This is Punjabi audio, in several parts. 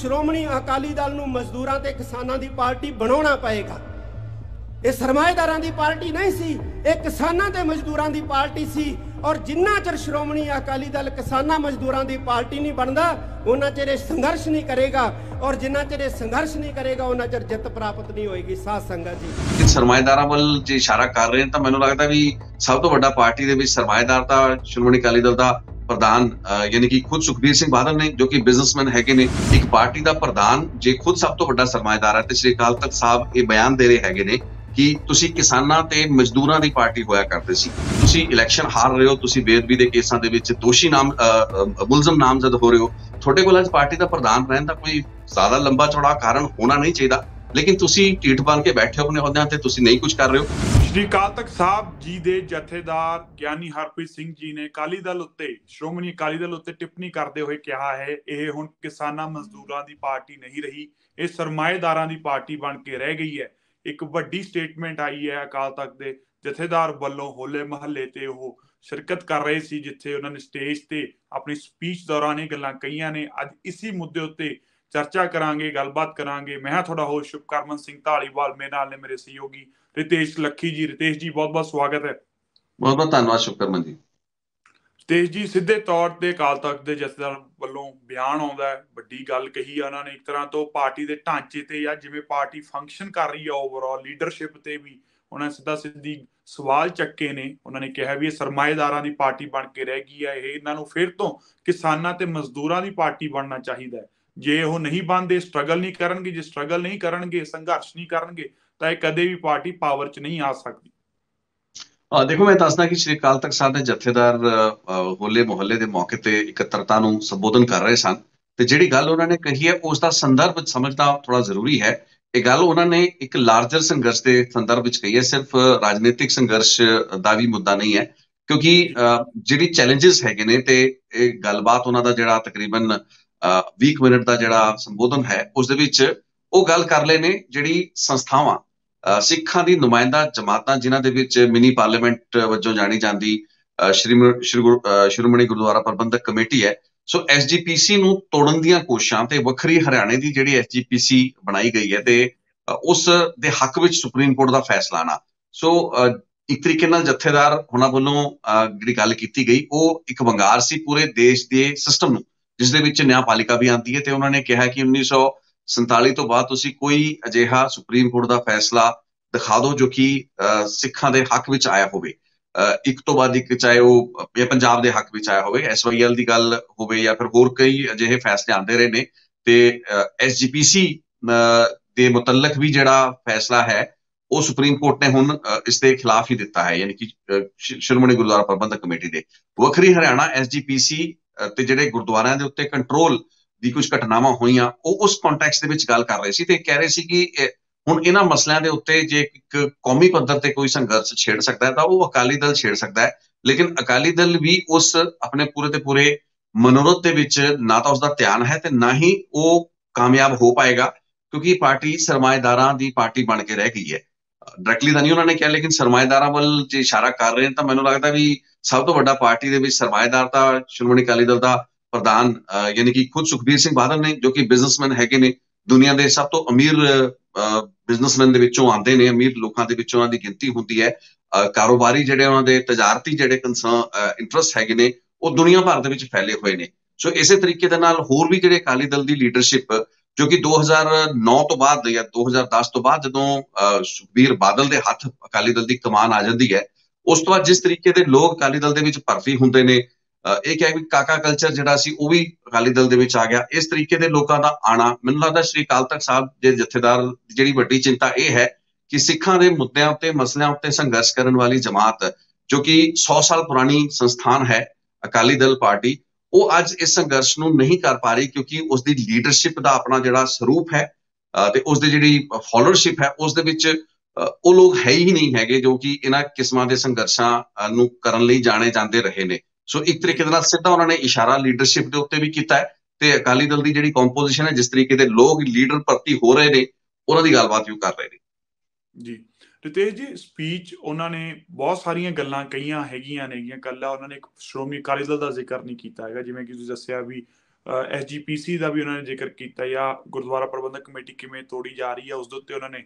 ਸ਼੍ਰੋਮਣੀ ਅਕਾਲੀ ਦਲ ਨੂੰ ਮਜ਼ਦੂਰਾਂ ਤੇ ਕਿਸਾਨਾਂ ਦੀ ਪਾਰਟੀ ਬਣਾਉਣਾ ਪਏਗਾ। ਇਹ ਸਰਮਾਏਦਾਰਾਂ ਦੀ ਪਾਰਟੀ ਨਹੀਂ ਸੀ, ਇਹ ਕਿਸਾਨਾਂ ਤੇ ਮਜ਼ਦੂਰਾਂ ਦੀ ਪਾਰਟੀ ਸੀ। ਔਰ ਜਿੰਨਾ ਚਿਰ ਸ਼੍ਰੋਮਣੀ ਅਕਾਲੀ ਦਲ ਕਿਸਾਨਾਂ ਮਜ਼ਦੂਰਾਂ ਦੀ ਪਾਰਟੀ ਨਹੀਂ ਬਣਦਾ ਉਹਨਾਂ ਚਿਰ ਇਹ ਸੰਘਰਸ਼ ਨਹੀਂ ਕਰੇਗਾ, ਔਰ ਜਿੰਨਾ ਚਿਰ ਇਹ ਸੰਘਰਸ਼ ਨਹੀਂ ਕਰੇਗਾ ਉਹਨਾਂ ਚਿਰ ਜਿੱਤ ਪ੍ਰਾਪਤ ਨਹੀਂ ਹੋਏਗੀ। ਸਾਧ ਸੰਗਤ ਜੀ, ਸਰਮਾਏਦਾਰਾਂ ਵੱਲ ਜੇ ਇਸ਼ਾਰਾ ਕਰ ਰਹੇ ਤਾਂ ਮੈਨੂੰ ਲੱਗਦਾ ਵੀ ਸਭ ਤੋਂ ਵੱਡਾ ਪਾਰਟੀ ਦੇ ਵਿੱਚ ਸਰਮਾਏਦਾਰ ਤਾਂ ਸ਼੍ਰੋਮਣੀ ਅਕਾਲੀ ਦਲ ਦਾ ਪ੍ਰਧਾਨ ਯਾਨੀ ਕਿ ਖੁਦ ਸੁਖਬੀਰ ਸਿੰਘ ਬਾਦਲ ਨੇ, ਜੋ ਕਿ ਬਿਜ਼ਨਸਮੈਨ ਹੈਗੇ ਨੇ। ਇੱਕ ਪਾਰਟੀ ਦਾ ਪ੍ਰਧਾਨ ਜੇ ਖੁਦ ਸਭ ਤੋਂ ਵੱਡਾ ਸਰਮਾਏਦਾਰ ਹੈ ਤੇ ਸ਼੍ਰੀ ਅਕਾਲ ਤਖਤ ਸਾਹਿਬ ਇਹ ਬਿਆਨ ਦੇ ਰਹੇ ਹੈਗੇ ਨੇ ਕਿ ਤੁਸੀਂ ਕਿਸਾਨਾਂ ਤੇ ਮਜ਼ਦੂਰਾਂ ਦੀ ਪਾਰਟੀ ਹੋਇਆ ਕਰਦੇ ਸੀ, ਤੁਸੀਂ ਇਲੈਕਸ਼ਨ ਹਾਰ ਰਹੇ ਹੋ, ਤੁਸੀਂ ਬੇਅਦਬੀ ਦੇ ਕੇਸਾਂ ਦੇ ਵਿੱਚ ਦੋਸ਼ੀ ਮੁਲਜ਼ਮ ਨਾਮਜ਼ਦ ਹੋ ਰਹੇ ਹੋ। ਤੁਹਾਡੇ ਕੋਲ ਅੱਜ ਪਾਰਟੀ ਦਾ ਪ੍ਰਧਾਨ ਰਹਿਣ ਦਾ ਕੋਈ ਜ਼ਿਆਦਾ ਲੰਬਾ ਚੌੜਾ ਕਾਰਨ ਹੋਣਾ ਨਹੀਂ ਚਾਹੀਦਾ, ਲੇਕਿਨ ਤੁਸੀਂ ਢੀਠ ਬਣ ਕੇ ਬੈਠੇ ਹੋ ਆਪਣੇ ਅਹੁਦਿਆਂ ਤੇ, ਤੁਸੀਂ ਨਹੀਂ ਕੁਝ ਕਰ ਰਹੇ ਹੋ। ਸ਼੍ਰੀ ਅਕਾਲ ਤਖਤ ਸਾਹਿਬ ਜੀ ਦੇ ਜਥੇਦਾਰ ਗਿਆਨੀ ਹਰਪ੍ਰੀਤ ਸਿੰਘ ਜੀ ਨੇ ਅਕਾਲੀ ਦਲ ਉੱਤੇ, ਸ਼੍ਰੋਮਣੀ ਅਕਾਲੀ ਦਲ ਉੱਤੇ ਟਿੱਪਣੀ ਕਰਦੇ ਹੋਏ ਕਿਹਾ ਹੈ ਇਹ ਹੁਣ ਕਿਸਾਨਾਂ ਮਜ਼ਦੂਰਾਂ ਦੀ ਪਾਰਟੀ ਨਹੀਂ ਰਹੀ, ਇਹ ਸਰਮਾਏਦਾਰਾਂ ਦੀ ਪਾਰਟੀ ਬਣ ਕੇ ਰਹਿ ਗਈ ਹੈ। ਇੱਕ ਵੱਡੀ ਸਟੇਟਮੈਂਟ ਆਈ ਹੈ ਅਕਾਲ ਤਖਤ ਦੇ ਜਥੇਦਾਰ ਵੱਲੋਂ। ਹੋਲੇ ਮਹੱਲੇ ਤੇ ਉਹ ਸ਼ਿਰਕਤ ਕਰ ਰਹੇ ਸੀ, ਜਿੱਥੇ ਉਹਨਾਂ ਨੇ ਸਟੇਜ ਤੇ ਆਪਣੀ ਸਪੀਚ ਦੌਰਾਨ ਇਹ ਗੱਲਾਂ ਕਹੀਆਂ ਨੇ। ਅੱਜ ਇਸੀ ਮੁੱਦੇ ਉੱਤੇ ਚਰਚਾ ਕਰਾਂਗੇ, ਗੱਲਬਾਤ ਕਰਾਂਗੇ। ਮੈਂ ਤੁਹਾਡਾ ਹੋਸਟ ਸ਼ੁਭਕਰਮਨ ਸਿੰਘ ਢਾਲੀਵਾਲ, ਮੇਰੇ ਨਾਲ ਨੇ ਮੇਰੇ ਸਹਿਯੋਗੀ ਰਿਤੇਸ਼ ਲੱਖੀ ਜੀ। ਰਿਤੇਸ਼ ਜੀ, ਬਹੁਤ ਬਹੁਤ ਸਵਾਗਤ ਹੈ। ਬਹੁਤ ਬਹੁਤ ਧੰਨਵਾਦ ਸ਼ੁਭਕਰਮਨ ਜੀ। ਰਿਤੇਸ਼ ਜੀ, ਸਿੱਧੇ ਤੌਰ ਤੇ ਅਕਾਲ ਤਖਤ ਦੇ ਜਥੇਦਾਰ ਵੱਲੋਂ ਬਿਆਨ ਆਉਂਦਾ ਹੈ, ਵੱਡੀ ਗੱਲ ਕਹੀ ਆ ਉਹਨਾਂ ਨੇ। ਇੱਕ ਤਰ੍ਹਾਂ ਤੋਂ ਪਾਰਟੀ ਦੇ ਢਾਂਚੇ ਤੇ ਜਾਂ ਜਿਵੇਂ ਪਾਰਟੀ ਫੰਕਸ਼ਨ ਕਰ ਰਹੀ ਹੈ ਓਵਰਆਲ ਲੀਡਰਸ਼ਿਪ ਤੇ ਵੀ ਉਹਨਾਂ ਨੇ ਸਿੱਧਾ ਸਿੱਧੀ ਸਵਾਲ ਚੱਕੇ ਨੇ। ਉਹਨਾਂ ਨੇ ਕਿਹਾ ਵੀ ਇਹ ਸਰਮਾਏਦਾਰਾਂ ਦੀ ਪਾਰਟੀ ਬਣ ਕੇ ਰਹਿ ਗਈ ਹੈ, ਇਹ ਇਹਨਾਂ ਨੂੰ ਫਿਰ ਤੋਂ ਕਿਸਾਨਾਂ ਤੇ ਮਜ਼ਦੂਰਾਂ ਦੀ ਪਾਰਟੀ ਬਣਨਾ ਚਾਹੀਦਾ ਹੈ। ਜੇ ਉਹ ਨਹੀਂ ਬਣਦੇ, ਸਟਰਗਲ ਨਹੀਂ ਕਰਨਗੇ, ਜੇ ਸਟਰਗਲ ਨਹੀਂ ਕਰਨਗੇ, ਸੰਘਰਸ਼ ਨਹੀਂ ਕਰਨਗੇ, ਤਾਂ ਇਹ ਕਦੇ ਵੀ ਪਾਰਟੀ ਪਾਵਰ 'ਚ ਨਹੀਂ ਆ ਸਕਦੀ। ਦੇਖੋ, ਮੈਂ ਦੱਸਦਾ ਕਿ ਸ਼੍ਰੀ ਅਕਾਲ ਤਖਤ ਸਾਹਿਬ ਦੇ ਜਥੇਦਾਰ ਹੋਲੇ ਮੁਹੱਲੇ ਦੇ ਮੌਕੇ ਤੇ ਇਕੱਤਰਤਾ ਨੂੰ ਸੰਬੋਧਨ ਕਰ ਰਹੇ ਸਨ, ਤੇ ਜਿਹੜੀ ਗੱਲ ਉਹਨਾਂ ਨੇ ਕਹੀ ਹੈ ਉਸ ਦਾ ਸੰਦਰਭ ਸਮਝਣਾ ਥੋੜਾ ਜ਼ਰੂਰੀ ਹੈ। ਇਹ ਗੱਲ ਉਹਨਾਂ ਨੇ ਇੱਕ ਲਾਰਜਰ ਸੰਘਰਸ਼ ਦੇ ਸੰਦਰਭ ਵਿੱਚ ਕਹੀ ਹੈ, ਸਿਰਫ ਰਾਜਨੀਤਿਕ ਸੰਘਰਸ਼ ਦਾ ਵੀ ਮੁੱਦਾ ਨਹੀਂ ਹੈ। ਕਿਉਂਕਿ ਜਿਹੜੀ ਚੈਲੰਜਸ ਹੈਗੇ ਨੇ ਤੇ ਇਹ ਗੱਲਬਾਤ ਉਹਨਾਂ ਦਾ ਜਿਹੜਾ ਤਕਰੀਬਨ 20 ਮਿੰਟ ਦਾ ਜਿਹੜਾ ਸੰਬੋਧਨ ਹੈ ਉਸ ਦੇ ਵਿੱਚ ਉਹ ਗੱਲ ਕਰ ਲਏ ਨੇ ਜਿਹੜੀ ਸੰਸਥਾਵਾਂ ਸਿੱਖਾਂ ਦੀ ਨੁਮਾਇੰਦਾ ਜਮਾਤਾਂ ਜਿਨ੍ਹਾਂ ਦੇ ਵਿੱਚ ਮਿਨੀ ਪਾਰਲੀਮੈਂਟ ਵਜੋਂ ਜਾਣੀ ਜਾਂਦੀ ਸ਼੍ਰੋਮਣੀ ਗੁਰਦੁਆਰਾ ਪ੍ਰਬੰਧਕ ਕਮੇਟੀ ਹੈ। ਸੋ SGPC ਨੂੰ ਤੋੜਨ ਦੀਆਂ ਕੋਸ਼ਿਸ਼ਾਂ ਤੇ ਵੱਖਰੀ ਹਰਿਆਣੇ ਦੀ ਜਿਹੜੀ SGPC ਬਣਾਈ ਗਈ ਹੈ ਤੇ ਉਸ ਦੇ ਹੱਕ ਵਿੱਚ ਸੁਪਰੀਮ ਕੋਰਟ ਦਾ ਫੈਸਲਾ ਆਉਣਾ। ਸੋ ਇੱਕ ਤਰੀਕੇ ਨਾਲ ਜਥੇਦਾਰ ਉਹਨਾਂ ਵੱਲੋਂ ਜਿਹੜੀ ਗੱਲ ਕੀਤੀ ਗਈ ਉਹ ਇੱਕ ਵੰਗਾਰ ਸੀ ਪੂਰੇ ਦੇਸ਼ ਦੇ ਸਿਸਟਮ ਨੂੰ, ਜਿਸ ਦੇ ਵਿੱਚ ਨਿਆਂਪਾਲਿਕਾ ਵੀ ਆਉਂਦੀ ਹੈ। ਤੇ ਉਹਨਾਂ ਨੇ ਕਿਹਾ ਕਿ 1947 ਤੋਂ ਬਾਅਦ ਤੁਸੀਂ ਕੋਈ ਅਜਿਹਾ ਸੁਪਰੀਮ ਕੋਰਟ ਦਾ ਫੈਸਲਾ ਦਿਖਾ ਦਿਓ ਜੋ ਕਿ ਸਿੱਖਾਂ ਦੇ ਹੱਕ ਵਿੱਚ ਆਇਆ ਹੋਵੇ, ਇੱਕ ਤੋਂ ਬਾਅਦ ਇੱਕ, ਚਾਹੇ ਉਹ ਪੰਜਾਬ ਦੇ ਹੱਕ ਵਿੱਚ ਆਇਆ ਹੋਵੇ, SYL ਦੀ ਗੱਲ ਹੋਵੇ ਜਾਂ ਫਿਰ ਹੋਰ ਕਈ ਅਜਿਹੇ ਫੈਸਲੇ ਆਉਂਦੇ ਰਹੇ ਨੇ। ਤੇ SGPC ਦੇ ਮੁਤਲਕ ਵੀ ਜਿਹੜਾ ਫੈਸਲਾ ਹੈ ਉਹ ਸੁਪਰੀਮ ਕੋਰਟ ਨੇ ਹੁਣ ਇਸ ਦੇ ਖਿਲਾਫ ਹੀ ਦਿੱਤਾ ਹੈ, ਯਾਨੀ ਕਿ ਸ਼੍ਰੋਮਣੀ ਗੁਰਦੁਆਰਾ ਪ੍ਰਬੰਧਕ ਕਮੇਟੀ ਦੇ। ਵੱਖਰੀ ਹਰਿਆਣਾ SGPC ਤੇ ਜਿਹੜੇ ਗੁਰਦੁਆਰਿਆਂ ਦੇ ਉੱਤੇ ਕੰਟਰੋਲ ਦੀ ਕੁਝ ਘਟਨਾਵਾਂ ਹੋਈਆਂ ਉਹ ਉਸ ਕੰਟੈਕਸਟ ਦੇ ਵਿੱਚ ਗੱਲ ਕਰ ਰਹੇ ਸੀ ਤੇ ਕਹਿ ਰਹੇ ਸੀ ਕਿ ਹੁਣ ਇਹਨਾਂ ਮਸਲਿਆਂ ਦੇ ਉੱਤੇ ਜੇ ਇੱਕ ਕੌਮੀ ਪੱਧਰ ਤੇ ਕੋਈ ਸੰਘਰਸ਼ ਛੇੜ ਸਕਦਾ ਹੈ ਤਾਂ ਉਹ ਅਕਾਲੀ ਦਲ ਛੇੜ ਸਕਦਾ ਹੈ। ਲੇਕਿਨ ਅਕਾਲੀ ਦਲ ਵੀ ਉਸ ਆਪਣੇ ਪੂਰੇ ਤੇ ਪੂਰੇ ਮਨੋਰਥ ਦੇ ਵਿੱਚ ਨਾ ਤਾਂ ਉਸਦਾ ਧਿਆਨ ਹੈ ਤੇ ਨਾ ਹੀ ਉਹ ਕਾਮਯਾਬ ਹੋ ਪਾਏਗਾ, ਕਿਉਂਕਿ ਪਾਰਟੀ ਸਰਮਾਏਦਾਰਾਂ ਦੀ ਪਾਰਟੀ ਬਣ ਕੇ ਰਹਿ ਗਈ ਹੈ। ਡਾਇਰੈਕਟਲੀ ਤਾਂ ਨਹੀਂ ਉਹਨਾਂ ਨੇ ਕਿਹਾ, ਲੇਕਿਨ ਸਰਮਾਏਦਾਰਾਂ ਵੱਲ ਜੇ ਇਸ਼ਾਰਾ ਕਰ ਰਹੇ ਤਾਂ ਮੈਨੂੰ ਲੱਗਦਾ ਵੀ ਸਭ ਤੋਂ ਵੱਡਾ ਪਾਰਟੀ ਦੇ ਵਿੱਚ ਸਰਮਾਏਦਾਰ ਤਾਂ ਸ਼੍ਰੋਮਣੀ ਅਕਾਲੀ ਦਲ ਦਾ ਪ੍ਰਧਾਨ ਯਾਨੀ ਕਿ ਖੁਦ ਸੁਖਬੀਰ ਸਿੰਘ ਬਾਦਲ ਨੇ, ਜੋ ਕਿ ਬਿਜ਼ਨਸਮੈਨ ਹੈਗੇ ਨੇ। ਦੁਨੀਆ ਦੇ ਸਭ ਤੋਂ ਅਮੀਰ ਬਿਜ਼ਨਸਮੈਨ ਦੇ ਵਿੱਚੋਂ ਆਉਂਦੇ ਨੇ, ਅਮੀਰ ਲੋਕਾਂ ਦੇ ਵਿੱਚੋਂ ਉਹਨਾਂ ਦੀ ਗਿਣਤੀ ਹੁੰਦੀ ਹੈ। ਕਾਰੋਬਾਰੀ ਜਿਹੜੇ ਉਹਨਾਂ ਦੇ ਤਜਾਰਤੀ ਜਿਹੜੇ ਇੰਟਰਸਟ ਹੈਗੇ ਨੇ ਉਹ ਦੁਨੀਆ ਭਰ ਦੇ ਵਿੱਚ ਫੈਲੇ ਹੋਏ ਨੇ। ਸੋ ਇਸੇ ਤਰੀਕੇ ਦੇ ਨਾਲ ਹੋਰ ਵੀ ਜਿਹੜੇ ਅਕਾਲੀ ਦਲ ਦੀ ਲੀਡਰਸ਼ਿਪ, ਜੋ ਕਿ 2009 ਤੋਂ ਬਾਅਦ ਜਾਂ 2010 ਤੋਂ ਬਾਅਦ ਜਦੋਂ ਸੁਖਬੀਰ ਬਾਦਲ ਦੇ ਹੱਥ ਅਕਾਲੀ ਦਲ ਦੀ ਕਮਾਨ ਆ ਜਾਂਦੀ ਹੈ, ਉਸ ਤੋਂ ਬਾਅਦ ਜਿਸ ਤਰੀਕੇ ਦੇ ਲੋਕ ਅਕਾਲੀ ਦਲ ਦੇ ਵਿੱਚ ਭਰਤੀ ਹੁੰਦੇ ਨੇ, ਇਹ ਕਿਹਾ ਵੀ ਕਾਕਾ ਕਲਚਰ ਜਿਹੜਾ ਸੀ ਉਹ ਵੀ ਅਕਾਲੀ ਦਲ ਦੇ ਵਿੱਚ ਆ ਗਿਆ। ਇਸ ਤਰੀਕੇ ਦੇ ਲੋਕਾਂ ਦਾ ਆਣਾ, ਮੈਨੂੰ ਲੱਗਦਾ ਸ਼੍ਰੀ ਅਕਾਲ ਤਖਤ ਸਾਹਿਬ ਦੇ ਜਥੇਦਾਰ ਦੀ ਜਿਹੜੀ ਵੱਡੀ ਚਿੰਤਾ ਇਹ ਹੈ ਕਿ ਸਿੱਖਾਂ ਦੇ ਮੁੱਦਿਆਂ ਉੱਤੇ, ਮਸਲਿਆਂ ਉੱਤੇ ਸੰਘਰਸ਼ ਕਰਨ ਵਾਲੀ ਜਮਾਤ, ਜੋ ਕਿ 100 ਸਾਲ ਪੁਰਾਣੀ ਸੰਸਥਾਨ ਹੈ ਅਕਾਲੀ ਦਲ ਪਾਰਟੀ, ਉਹ ਅੱਜ ਇਸ ਸੰਘਰਸ਼ ਨੂੰ ਨਹੀਂ ਕਰ ਪਾ ਰਹੀ, ਕਿਉਂਕਿ ਉਸਦੀ ਲੀਡਰਸ਼ਿਪ ਦਾ ਆਪਣਾ ਜਿਹੜਾ ਸਰੂਪ ਹੈ ਤੇ ਉਸਦੀ ਜਿਹੜੀ ਫਾਲੋਅਰਸ਼ਿਪ ਹੈ ਉਸ ਦੇ ਵਿੱਚ ਉਹ ਲੋਕ ਹੈ ਹੀ ਨਹੀਂ ਹੈਗੇ ਜੋ ਕਿ ਇਹਨਾਂ ਕਿਸਮਾਂ ਦੇ ਸੰਘਰਸ਼ਾਂ ਨੂੰ ਕਰਨ ਲਈ ਜਾਣੇ ਜਾਂਦੇ ਰਹੇ ਨੇ। ਸੋ ਇੱਕ ਤਰੀਕੇ ਦੇ ਨਾਲ ਸਿੱਧਾ ਉਹਨਾਂ ਨੇ ਇਸ਼ਾਰਾ ਲੀਡਰਸ਼ਿਪ ਦੇ ਉੱਤੇ ਵੀ ਕੀਤਾ ਹੈ ਤੇ ਅਕਾਲੀ ਦਲ ਦੀ ਜਿਹੜੀ ਕੰਪੋਜੀਸ਼ਨ ਹੈ, ਜਿਸ ਤਰੀਕੇ ਦੇ ਲੋਕ ਲੀਡਰ ਭਰਤੀ ਹੋ ਰਹੇ ਨੇ, ਉਹਨਾਂ ਦੀ ਗੱਲਬਾਤ ਵੀ ਕਰ ਰਹੇ ਨੇ। ਜੀ ਰਿਤੇਸ਼ ਜੀ, ਸਪੀਚ ਉਹਨਾਂ ਨੇ ਬਹੁਤ ਸਾਰੀਆਂ ਗੱਲਾਂ ਕਹੀਆਂ ਹੈਗੀਆਂ ਨੇਗੀਆਂ, ਕੱਲਾ ਉਹਨਾਂ ਨੇ ਸ਼੍ਰੋਮਣੀ ਅਕਾਲੀ ਦਲ ਦਾ ਜ਼ਿਕਰ ਨਹੀਂ ਕੀਤਾ ਹੈਗਾ। ਜਿਵੇਂ ਕਿ ਤੁਸੀਂ ਦੱਸਿਆ ਵੀ SGPC ਦਾ ਵੀ ਉਹਨਾਂ ਨੇ ਜ਼ਿਕਰ ਕੀਤਾ ਜਾਂ ਗੁਰਦੁਆਰਾ ਪ੍ਰਬੰਧਕ ਕਮੇਟੀ ਕਿਵੇਂ ਤੋੜੀ ਜਾ ਰਹੀ ਹੈ ਉਸ ਦੇ ਉੱਤੇ ਉਹਨਾਂ ਨੇ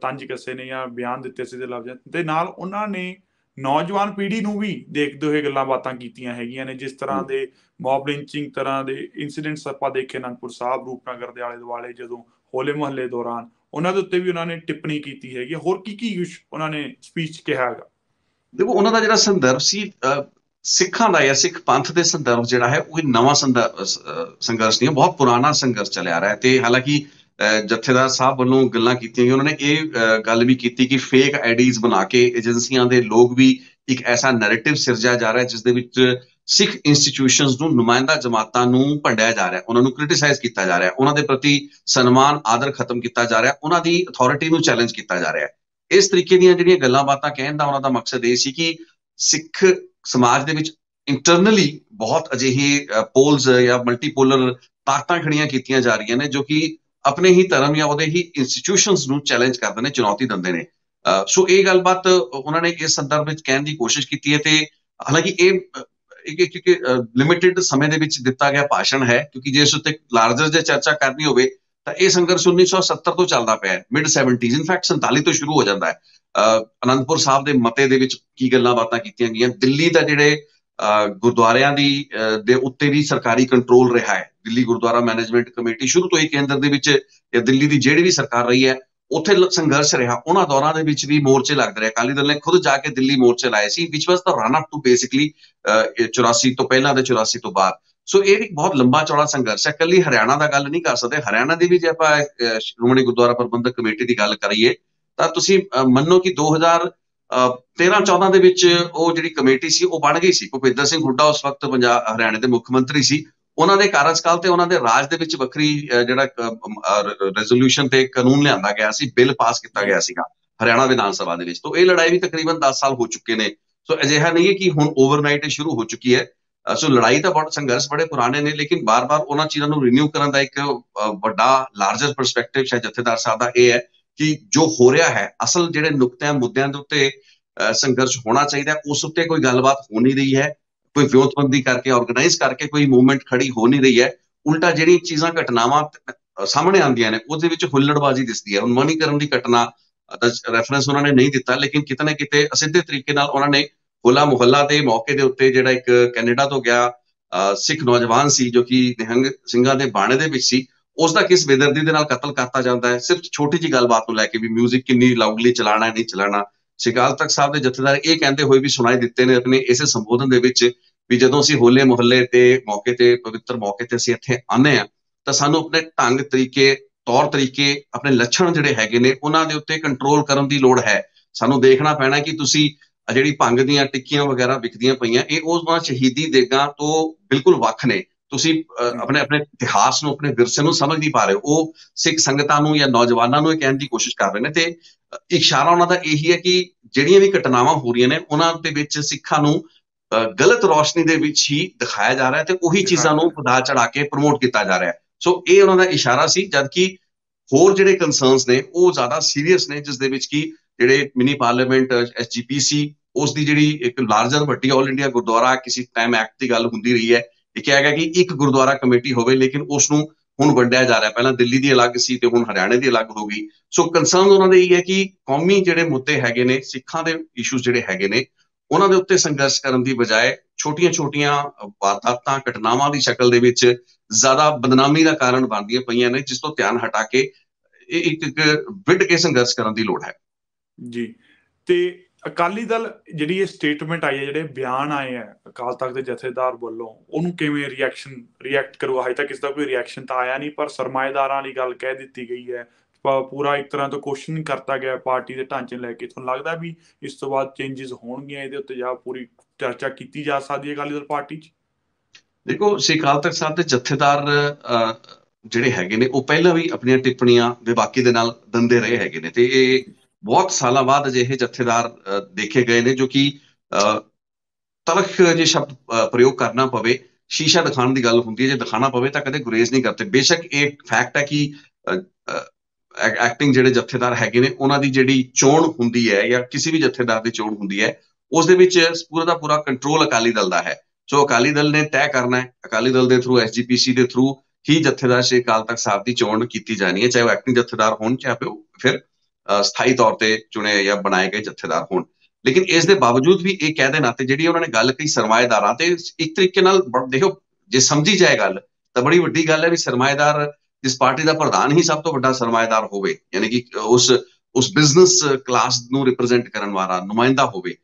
ਤੰਜ ਕੱਸੇ ਨੇ ਜਾਂ ਬਿਆਨ ਦਿੱਤੇ ਸੀ ਦੇ ਲਫ਼ਜ਼ਾਂ ਦੇ ਨਾਲ। ਉਹਨਾਂ ਨੇ ਨੌਜਵਾਨ ਪੀੜ੍ਹੀ ਨੂੰ ਵੀ ਦੇਖਦੇ ਹੋਏ ਗੱਲਾਂ ਬਾਤਾਂ ਕੀਤੀਆਂ ਹੈਗੀਆਂ ਨੇ, ਜਿਸ ਤਰ੍ਹਾਂ ਦੇ ਮੌਬ ਲਿੰਚਿੰਗ ਤਰ੍ਹਾਂ ਦੇ ਇੰਸੀਡੈਂਟਸ ਆਪਾਂ ਦੇਖੇ ਅਨੰਦਪੁਰ ਸਾਹਿਬ, ਰੂਪਨਗਰ ਦੇ ਆਲੇ ਦੁਆਲੇ ਜਦੋਂ ਹੋਲੇ ਮੁਹੱਲੇ ਦੌਰਾਨ, ਉਹਨਾਂ ਦੇ ਉੱਤੇ ਵੀ ਉਹਨਾਂ ਨੇ ਟਿੱਪਣੀ ਕੀਤੀ ਹੈਗੀ। ਹੋਰ ਕੀ ਕੀ ਕੁਛ ਉਹਨਾਂ ਨੇ ਸਪੀਚ 'ਚ ਕਿਹਾ ਹੈਗਾ? ਦੇਖੋ, ਉਹਨਾਂ ਦਾ ਜਿਹੜਾ ਸੰਦਰਭ ਸੀ ਸਿੱਖਾਂ ਦਾ ਜਾਂ ਸਿੱਖ ਪੰਥ ਦੇ ਸੰਦਰਭ ਜਿਹੜਾ ਹੈ ਉਹ ਨਵਾਂ ਸੰਘਰਸ਼ ਨਹੀਂ, ਬਹੁਤ ਪੁਰਾਣਾ ਸੰਘਰਸ਼ ਚੱਲਿਆ ਰਿਹਾ। ਤੇ ਹਾਲਾਂਕਿ ਜਥੇਦਾਰ ਸਾਹਿਬ ਵੱਲੋਂ ਗੱਲਾਂ ਕੀਤੀਆਂ ਗਈਆਂ, ਉਹਨਾਂ ਨੇ ਇਹ ਗੱਲ ਵੀ ਕੀਤੀ ਕਿ ਫੇਕ ਆਈਡੀਜ਼ ਬਣਾ ਕੇ ਏਜੰਸੀਆਂ ਦੇ ਲੋਕ ਵੀ ਇੱਕ ਐਸਾ ਨੈਰੇਟਿਵ ਸਿਰਜਿਆ ਜਾ ਰਿਹਾ ਜਿਸ ਦੇ ਵਿੱਚ ਸਿੱਖ ਇੰਸਟੀਟਿਊਸ਼ਨਸ ਨੂੰ, ਨੁਮਾਇੰਦਾ ਜਮਾਤਾਂ ਨੂੰ ਭੰਡਿਆ ਜਾ ਰਿਹਾ, ਉਹਨਾਂ ਨੂੰ ਕ੍ਰਿਟਿਸਾਈਜ਼ ਕੀਤਾ ਜਾ ਰਿਹਾ, ਉਹਨਾਂ ਦੇ ਪ੍ਰਤੀ ਸਨਮਾਨ ਆਦਰ ਖਤਮ ਕੀਤਾ ਜਾ ਰਿਹਾ, ਉਹਨਾਂ ਦੀ ਅਥਾਰਟੀ ਨੂੰ ਚੈਲੰਜ ਕੀਤਾ ਜਾ ਰਿਹਾ। ਇਸ ਤਰੀਕੇ ਦੀਆਂ ਜਿਹੜੀਆਂ ਗੱਲਾਂ ਬਾਤਾਂ ਕਹਿਣ ਦਾ ਉਹਨਾਂ ਦਾ ਮਕਸਦ ਇਹ ਸੀ ਕਿ ਸਿੱਖ ਸਮਾਜ ਦੇ ਵਿੱਚ ਇੰਟਰਨਲੀ ਬਹੁਤ ਅਜਿਹੇ ਪੋਲਸ ਜਾਂ ਮਲਟੀਪੋਲਰ ਤਾਕਤਾਂ ਖੜੀਆਂ ਕੀਤੀਆਂ ਜਾ ਰਹੀਆਂ ਨੇ ਜੋ ਕਿ ਆਪਣੇ ਹੀ ਧਰਮ ਜਾਂ ਉਹਦੇ ਹੀ ਇੰਸਟੀਟਿਊਸ਼ਨਸ ਨੂੰ ਚੈਲੰਜ ਕਰਦੇ ਨੇ, ਚੁਣੌਤੀ ਦਿੰਦੇ ਨੇ। ਸੋ ਇਹ ਗੱਲਬਾਤ ਉਹਨਾਂ ਨੇ ਇਸ ਸੰਦਰਭ ਵਿੱਚ ਕਹਿਣ ਦੀ ਕੋਸ਼ਿਸ਼ ਕੀਤੀ ਹੈ। ਤੇ ਹਾਲਾਂਕਿ ਇਹ ਇੱਕ ਲਿਮਿਟਿਡ ਸਮੇਂ ਦੇ ਵਿੱਚ ਦਿੱਤਾ ਗਿਆ ਭਾਸ਼ਣ ਹੈ, ਕਿਉਂਕਿ ਜੇ ਇਸ ਉੱਤੇ ਲਾਰਜਰ ਜੇ ਚਰਚਾ ਕਰਨੀ ਹੋਵੇ ਤਾਂ ਇਹ ਸੰਘਰਸ਼ 1970 ਤੋਂ ਚੱਲਦਾ ਪਿਆ ਹੈ, ਮਿਡ 70s, ਇਨਫੈਕਟ 47 ਤੋਂ ਸ਼ੁਰੂ ਹੋ ਜਾਂਦਾ ਹੈ। ਅਨੰਦਪੁਰ ਸਾਹਿਬ ਦੇ ਮਤੇ ਦੇ ਵਿੱਚ ਕੀ ਗੱਲਾਂ ਬਾਤਾਂ ਕੀਤੀਆਂ ਗਈਆਂ, ਦਿੱਲੀ ਦਾ ਜਿਹੜੇ ਗੁਰਦੁਆਰਿਆਂ ਦੇ ਉੱਤੇ ਵੀ ਸਰਕਾਰੀ ਕੰਟਰੋਲ ਰਿਹਾ ਹੈ। ਦਿੱਲੀ ਗੁਰਦੁਆਰਾ ਮੈਨੇਜਮੈਂਟ ਕਮੇਟੀ ਸ਼ੁਰੂ ਤੋਂ ਹੀ ਕੇਂਦਰ ਦੇ ਵਿੱਚ ਜਾਂ ਦਿੱਲੀ ਦੀ ਜਿਹੜੀ ਵੀ ਸਰਕਾਰ ਰਹੀ ਹੈ ਉੱਥੇ ਸੰਘਰਸ਼ ਰਿਹਾ। ਉਹਨਾਂ ਦੌਰਾਂ ਦੇ ਵਿੱਚ ਵੀ ਮੋਰਚੇ ਲੱਗਦੇ ਰਹੇ। ਅਕਾਲੀ ਦਲ ਨੇ ਖੁਦ ਜਾ ਕੇ ਦਿੱਲੀ ਮੋਰਚੇ ਲਾਏ ਸੀ, ਵਿਚ ਵਾਸ ਦਾ ਰਨ ਅਪ ਟੂ ਬੇਸਿਕਲੀ 84 ਤੋਂ ਪਹਿਲਾਂ ਤੇ 84 ਤੋਂ ਬਾਅਦ। ਸੋ ਇਹ ਇੱਕ ਬਹੁਤ ਲੰਬਾ ਚੌੜਾ ਸੰਘਰਸ਼ ਹੈ। ਇਕੱਲੀ ਹਰਿਆਣਾ ਦਾ ਗੱਲ ਨਹੀਂ ਕਰ ਸਕਦੇ। ਹਰਿਆਣਾ ਦੀ ਵੀ ਜੇ ਆਪਾਂ ਸ਼੍ਰੋਮਣੀ ਗੁਰਦੁਆਰਾ ਪ੍ਰਬੰਧਕ ਕਮੇਟੀ ਦੀ ਗੱਲ ਕਰੀਏ ਤਾਂ ਤੁਸੀਂ ਮੰਨੋ ਕਿ 2013-14 ਦੇ ਵਿੱਚ ਉਹ ਜਿਹੜੀ ਕਮੇਟੀ ਸੀ ਉਹ ਬਣ ਗਈ ਸੀ। ਭੁਪਿੰਦਰ ਸਿੰਘ ਹੁੱਡਾ ਉਸ ਵਕਤ ਹਰਿਆਣੇ ਦੇ ਮੁੱਖ ਮੰਤਰੀ ਸੀ। ਉਹਨਾਂ ਦੇ ਕਾਰਜਕਾਲ ਤੇ ਉਹਨਾਂ ਦੇ ਰਾਜ ਦੇ ਵਿੱਚ ਵੱਖਰੀ ਜਿਹੜਾ ਰੈਜ਼ੋਲੂਸ਼ਨ ਤੇ ਕਾਨੂੰਨ ਲਿਆਂਦਾ ਗਿਆ ਸੀ, ਬਿੱਲ ਪਾਸ ਕੀਤਾ ਗਿਆ ਸੀਗਾ ਹਰਿਆਣਾ ਵਿਧਾਨ ਸਭਾ ਦੇ ਵਿੱਚ। ਤਾਂ ਇਹ ਲੜਾਈ ਵੀ ਤਕਰੀਬਨ 10 ਸਾਲ ਹੋ ਚੁੱਕੇ ਨੇ। ਸੋ ਅਜਿਹਾ ਨਹੀਂ ਹੈ ਕਿ ਹੁਣ ਓਵਰਨਾਈਟ ਸ਼ੁਰੂ ਹੋ ਚੁੱਕੀ ਹੈ। ਸੋ ਲੜਾਈ ਤਾਂ ਬਹੁਤ ਸੰਘਰਸ਼ ਬੜੇ ਪੁਰਾਣੇ ਨੇ, ਲੇਕਿਨ ਬਾਰ-ਬਾਰ ਉਹਨਾਂ ਚੀਜ਼ਾਂ ਨੂੰ ਰੀਨਿਊ ਕਰਨ ਦਾ ਇੱਕ ਵੱਡਾ ਲਾਰਜਰ ਪਰਸਪੈਕਟਿਵ ਸ਼ਾਇਦ ਜਥੇਦਾਰ ਸਾਹਿਬ ਦਾ ਇਹ ਹੈ ਕਿ ਜੋ ਹੋ ਰਿਹਾ ਹੈ, ਅਸਲ ਜਿਹੜੇ ਨੁਕਤਿਆਂ ਮੁੱਦਿਆਂ ਦੇ ਉੱਤੇ ਸੰਘਰਸ਼ ਹੋਣਾ ਚਾਹੀਦਾ, ਉਸ ਉੱਤੇ ਕੋਈ ਗੱਲਬਾਤ ਹੋ ਨਹੀਂ ਰਹੀ ਹੈ। ਕੋਈ ਵਿਉਂਤਬੰਦੀ ਕਰਕੇ, ਆਰਗੇਨਾਈਜ਼ ਕਰਕੇ ਕੋਈ ਮੂਵਮੈਂਟ ਖੜੀ ਹੋ ਨਹੀਂ ਰਹੀ ਹੈ। ਉਲਟਾ ਜਿਹੜੀ ਚੀਜ਼ਾਂ ਘਟਨਾਵਾਂ ਸਾਹਮਣੇ ਆਉਂਦੀਆਂ ਨੇ ਉਹਦੇ ਵਿੱਚ ਹੁੱਲੜਬਾਜ਼ੀ ਦਿਸਦੀ ਹੈ। ਹੁਣ ਮਨੀਕਰਨ ਦੀ ਘਟਨਾ ਦਾ ਰੈਫਰੈਂਸ ਉਹਨਾਂ ਨੇ ਨਹੀਂ ਦਿੱਤਾ, ਲੇਕਿਨ ਕਿਤੇ ਨਾ ਕਿਤੇ ਅਸਿੱਧੇ ਤਰੀਕੇ ਨਾਲ ਉਹਨਾਂ ਨੇ ਹੋਲਾ ਮੁਹੱਲਾ ਦੇ ਮੌਕੇ ਦੇ ਉੱਤੇ ਜਿਹੜਾ ਇੱਕ ਕੈਨੇਡਾ ਤੋਂ ਗਿਆ ਸਿੱਖ ਨੌਜਵਾਨ ਸੀ ਜੋ ਕਿ ਨਿਹੰਗ ਸਿੰਘਾਂ ਦੇ ਬਾਣੇ ਦੇ ਵਿੱਚ ਸੀ, ਉਸ ਦਾ ਕਿਸ ਬੇਦਰਦੀ ਦੇ ਨਾਲ ਕਤਲ ਕਰਤਾ ਜਾਂਦਾ ਹੈ, ਸਿਰਫ ਛੋਟੀ ਜਿਹੀ ਗੱਲਬਾਤ ਨੂੰ ਲੈ ਕੇ ਵੀ ਮਿਊਜ਼ਿਕ ਕਿੰਨੀ ਲਾਊਡਲੀ ਚਲਾਣਾ ਨਹੀਂ ਚਲਾਣਾ। ਸ਼੍ਰੀ ਅਕਾਲ ਤਖਤ ਸਾਹਿਬ ਦੇ ਜਥੇਦਾਰ ਇਹ ਕਹਿੰਦੇ ਹੋਏ ਵੀ ਸੁਣਾਈ ਦਿੱਤੇ ਨੇ ਆਪਣੇ ਇਸੇ ਸੰਬੋਧਨ ਦੇ ਵਿੱਚ ਵੀ ਜਦੋਂ ਅਸੀਂ ਹੋਲੇ ਮੁਹੱਲੇ ਤੇ ਮੌਕੇ ਤੇ, ਪਵਿੱਤਰ ਮੌਕੇ ਤੇ ਅਸੀਂ ਇੱਥੇ ਆਉਂਦੇ ਹਾਂ ਤਾਂ ਸਾਨੂੰ ਆਪਣੇ ਢੰਗ ਤਰੀਕੇ, ਤੌਰ ਤਰੀਕੇ, ਆਪਣੇ ਲੱਛਣ ਜਿਹੜੇ ਹੈਗੇ ਨੇ ਉਹਨਾਂ ਦੇ ਉੱਤੇ ਕੰਟਰੋਲ ਕਰਨ ਦੀ ਲੋੜ ਹੈ। ਸਾਨੂੰ ਦੇਖਣਾ ਪੈਣਾ ਕਿ ਤੁਸੀਂ ਜਿਹੜੀ ਭੰਗ ਦੀਆਂ ਟਿੱਕੀਆਂ ਵਗੈਰਾ ਵਿਕਦੀਆਂ ਪਈਆਂ ਇਹ ਉਹਨਾਂ ਸ਼ਹੀਦੀ ਦੇਗਾਂ ਤੋਂ ਬਿਲਕੁਲ ਵੱਖ ਨੇ। ਤੁਸੀਂ ਆਪਣੇ ਇਤਿਹਾਸ ਨੂੰ, ਆਪਣੇ ਵਿਰਸੇ ਨੂੰ ਸਮਝ ਨਹੀਂ ਪਾ ਰਹੇ। ਉਹ ਸਿੱਖ ਸੰਗਤਾਂ ਨੂੰ ਜਾਂ ਨੌਜਵਾਨਾਂ ਨੂੰ ਇਹ ਕਹਿਣ ਦੀ ਕੋਸ਼ਿਸ਼ ਕਰ ਰਹੇ ਨੇ ਤੇ ਇਸ਼ਾਰਾ ਉਹਨਾਂ ਦਾ ਇਹੀ ਹੈ ਕਿ ਜਿਹੜੀਆਂ ਵੀ ਘਟਨਾਵਾਂ ਹੋ ਰਹੀਆਂ ਨੇ ਉਹਨਾਂ ਦੇ ਵਿੱਚ ਸਿੱਖਾਂ ਨੂੰ ਗਲਤ ਰੌਸ਼ਨੀ ਦੇ ਵਿੱਚ ਹੀ ਦਿਖਾਇਆ ਜਾ ਰਿਹਾ ਤੇ ਉਹੀ ਚੀਜ਼ਾਂ ਨੂੰ ਵਧਾ ਚੜਾ ਕੇ ਪ੍ਰਮੋਟ ਕੀਤਾ ਜਾ ਰਿਹਾ। ਸੋ ਇਹ ਉਹਨਾਂ ਦਾ ਇਸ਼ਾਰਾ ਸੀ, ਜਦਕਿ ਹੋਰ ਜਿਹੜੇ ਕੰਸਰਨਸ ਨੇ ਉਹ ਜ਼ਿਆਦਾ ਸੀਰੀਅਸ ਨੇ, ਜਿਸ ਦੇ ਵਿੱਚ ਕਿ ਜਿਹੜੇ ਮਿਨੀ ਪਾਰਲੀਮੈਂਟ SGPC ਉਸ ਦੀ ਜਿਹੜੀ ਇੱਕ ਲਾਰਜਰ ਵੱਡੀ ਆਲ ਇੰਡੀਆ ਗੁਰਦੁਆਰਾ ਕਿਸੇ ਟਾਈਮ ਐਕਟ ਦੀ ਗੱਲ ਹੁੰਦੀ ਰਹੀ ਹੈ। ਇਹ ਕਿਹਾ ਗਿਆ ਕਿ ਇੱਕ ਗੁਰਦੁਆਰਾ ਕਮੇਟੀ ਹੋਵੇ, ਲੇਕਿਨ ਉਸ ਨੂੰ ਹੁਣ ਵੰਡਿਆ ਜਾ ਰਿਹਾ। ਪਹਿਲਾਂ ਦਿੱਲੀ ਦੀ ਅਲੱਗ ਸੀ ਤੇ ਹੁਣ ਹਰਿਆਣੇ ਦੀ ਅਲੱਗ ਹੋ ਗਈ। ਸੋ ਕੰਸਰਨ ਉਹਨਾਂ ਦੇ ਇਹ ਹੈ ਕਿ ਕੌਮੀ ਜਿਹੜੇ ਮੁੱਦੇ ਹੈਗੇ ਨੇ, ਸਿੱਖਾਂ ਦੇ ਇਸ਼ੂਜ਼ ਜਿਹੜੇ ਹੈਗੇ ਨੇ ਉਹਨਾਂ ਦੇ ਉੱਤੇ ਸੰਘਰਸ਼ ਕਰਨ ਦੀ ਬਜਾਏ ਛੋਟੀਆਂ-ਛੋਟੀਆਂ ਵਾਰਦਾਤਾਂ, ਘਟਨਾਵਾਂ ਦੀ ਸ਼ਕਲ ਦੇ ਵਿੱਚ ਜ਼ਿਆਦਾ ਬਦਨਾਮੀ ਦਾ ਕਾਰਨ ਬਣਦੀਆਂ ਪਈਆਂ ਨੇ, ਜਿਸ ਤੋਂ ਧਿਆਨ ਹਟਾ ਕੇ ਇੱਕ ਵਿੱਢ ਕੇ ਸੰਘਰਸ਼ ਕਰਨ ਦੀ ਲੋੜ ਹੈ। ਜੀ, ਤੇ ਅਕਾਲੀ ਦਲ ਜਿਹੜੀ ਇਹ ਸਟੇਟਮੈਂਟ ਆਈ ਹੈ, ਜਿਹੜੇ ਬਿਆਨ ਆਏ ਹੈ ਅਕਾਲ ਤਖਤ ਦੇ ਜਥੇਦਾਰ ਵੱਲੋਂ, ਉਹਨੂੰ ਕਿਵੇਂ ਰਿਐਕਟ ਕਰੂਗਾ? ਹਜੇ ਤੱਕ ਇਸ ਦਾ ਕੋਈ ਰਿਐਕਸ਼ਨ ਤਾਂ ਆਇਆ ਨਹੀਂ, ਪਰ ਸਰਮਾਏਦਾਰਾਂ ਵਾਲੀ ਗੱਲ ਕਹਿ ਦਿੱਤੀ ਗਈ ਹੈ। ਪੂਰਾ ਇੱਕ ਤਰ੍ਹਾਂ ਤੋਂ ਕੁਐਸਚਨ ਕਰਤਾ ਗਿਆ ਪਾਰਟੀ ਦੇ ਢਾਂਚੇ ਲੈ ਕੇ। ਤੁਹਾਨੂੰ ਲੱਗਦਾ ਵੀ ਇਸ ਤੋਂ ਬਾਅਦ ਚੇਂਜਸ ਹੋਣਗੀਆਂ ਇਹਦੇ ਉੱਤੇ ਜਾਂ ਪੂਰੀ ਚਰਚਾ ਕੀਤੀ ਜਾ ਸਕਦੀ ਹੈ ਅਕਾਲੀ ਦਲ ਪਾਰਟੀ 'ਚ? ਦੇਖੋ, ਸ਼੍ਰੀ ਅਕਾਲ ਤਖਤ ਸਾਹਿਬ ਦੇ ਜਥੇਦਾਰ ਜਿਹੜੇ ਹੈਗੇ ਨੇ ਉਹ ਪਹਿਲਾਂ ਵੀ ਆਪਣੀਆਂ ਟਿੱਪਣੀਆਂ ਵਿਵਾਕੀ ਦੇ ਨਾਲ ਦਿੰਦੇ ਰਹੇ ਹੈਗੇ ਨੇ ਤੇ ਇਹ ਬਹੁਤ ਸਾਲਾਂ ਬਾਅਦ ਅਜਿਹੇ ਜਥੇਦਾਰ ਦੇਖੇ ਗਏ ਨੇ ਜੋ ਕਿ ਤਲਖ ਜੇ ਸ਼ਬਦ ਪ੍ਰਯੋਗ ਕਰਨਾ ਪਵੇ, ਸ਼ੀਸ਼ਾ ਦਿਖਾਉਣ ਦੀ ਗੱਲ ਹੁੰਦੀ ਹੈ, ਜੇ ਦਿਖਾਣਾ ਪਵੇ ਤਾਂ ਕਦੇ ਗੁਰੇਜ਼ ਨਹੀਂ ਕਰਦੇ। ਬੇਸ਼ੱਕ ਇਹ ਫੈਕਟ ਹੈ ਕਿ ਐਕਟਿੰਗ ਜਿਹੜੇ ਜਥੇਦਾਰ ਹੈਗੇ ਨੇ ਉਹਨਾਂ ਦੀ ਜਿਹੜੀ ਚੋਣ ਹੁੰਦੀ ਹੈ ਜਾਂ ਕਿਸੇ ਵੀ ਜਥੇਦਾਰ ਦੀ ਚੋਣ ਹੁੰਦੀ ਹੈ ਉਸ ਦੇ ਵਿੱਚ ਪੂਰਾ ਦਾ ਪੂਰਾ ਕੰਟਰੋਲ ਅਕਾਲੀ ਦਲ ਦਾ ਹੈ। ਸੋ ਅਕਾਲੀ ਦਲ ਨੇ ਤੈਅ ਕਰਨਾ ਹੈ, ਅਕਾਲੀ ਦਲ ਦੇ ਥਰੂ SGPC ਦੇ ਥਰੂ ਹੀ ਜਥੇਦਾਰ ਸ਼੍ਰੀ ਅਕਾਲ ਤਖਤ ਸਾਹਿਬ ਦੀ ਚੋਣ ਕੀਤੀ ਜਾਣੀ ਹੈ, ਚਾਹੇ ਉਹ ਐਕਟਿੰਗ ਜਥੇਦਾਰ ਹੋਣ ਚਾਹੇ ਉਹ ਫਿਰ ਸਥਾਈ ਤੌਰ ਤੇ ਚੁਣੇ ਜਾਂ ਬਣਾਏ ਗਏ ਜਥੇਦਾਰ ਹੋਣ। ਲੇਕਿਨ ਇਸ ਦੇ ਬਾਵਜੂਦ ਵੀ ਇਹ ਕਹਿ ਦੇ ਨਾਤੇ ਜਿਹੜੀ ਉਹਨਾਂ ਨੇ ਗੱਲ ਕਹੀ ਸਰਮਾਏਦਾਰਾਂ ਤੇ, ਇੱਕ ਤਰੀਕੇ ਨਾਲ ਦੇਖੋ ਜੇ ਸਮਝੀ ਜਾਏ ਗੱਲ ਤਾਂ ਬੜੀ ਵੱਡੀ ਗੱਲ ਹੈ ਵੀ ਸਰਮਾਏਦਾਰ ਜਿਸ ਪਾਰਟੀ ਦਾ ਪ੍ਰਧਾਨ ਹੀ ਸਭ ਤੋਂ ਵੱਡਾ ਸਰਮਾਏਦਾਰ ਹੋਵੇ, ਯਾਨੀ ਕਿ ਉਸ ਬਿਜ਼ਨਸ ਕਲਾਸ ਨੂੰ ਰਿਪਰੈਜ਼ੈਂਟ ਕਰਨ ਵਾਲਾ ਨੁਮਾਇੰਦਾ ਹੋਵੇ,